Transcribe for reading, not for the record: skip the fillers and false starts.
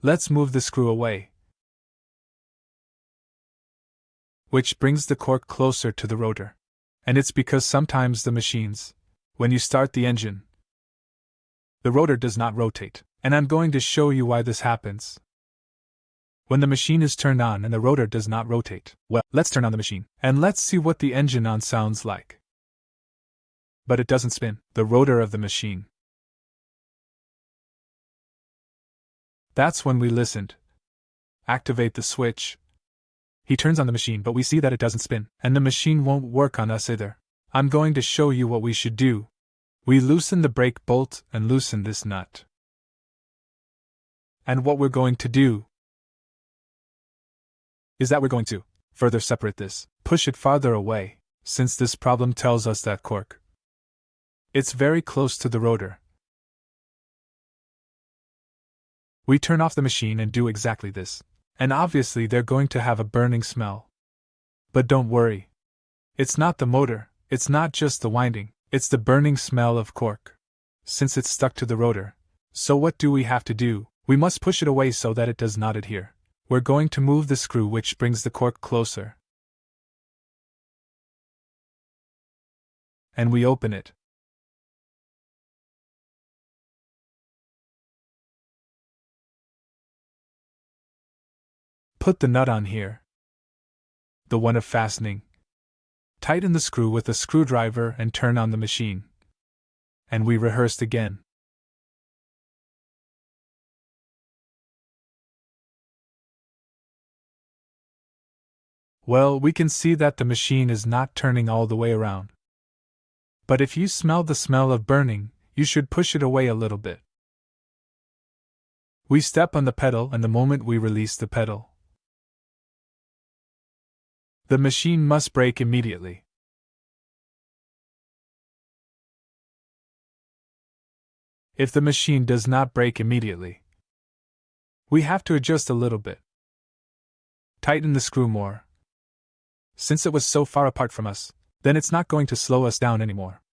Let's move the screw away, which brings the cork closer to the rotor. And it's because sometimes the machines, when you start the engine, the rotor does not rotate, and I'm going to show you why this happens. When the machine is turned on and the rotor does not rotate, well, let's turn on the machine, and let's see what the engine on sounds like. But it doesn't spin, the rotor of the machine. That's when we listened. Activate the switch. He turns on the machine, but we see that it doesn't spin, and the machine won't work on us either. I'm going to show you what we should do. We loosen the brake bolt and loosen this nut. And what we're going to do is that we're going to further separate this, push it farther away, since this problem tells us that cork. It's very close to the rotor. We turn off the machine and do exactly this, and obviously they're going to have a burning smell. But don't worry. It's not the motor, it's not just the winding, it's the burning smell of cork, since it's stuck to the rotor. So what do we have to do? We must push it away so that it does not adhere. We're going to move the screw which brings the cork closer. And we open it. Put the nut on here, the one of fastening. Tighten the screw with a screwdriver and turn on the machine. And we rehearsed again. Well, we can see that the machine is not turning all the way around. But if you smell the smell of burning, you should push it away a little bit. We step on the pedal, and the moment we release the pedal, the machine must brake immediately. If the machine does not brake immediately, we have to adjust a little bit. Tighten the screw more. Since it was so far apart from us, then it's not going to slow us down anymore.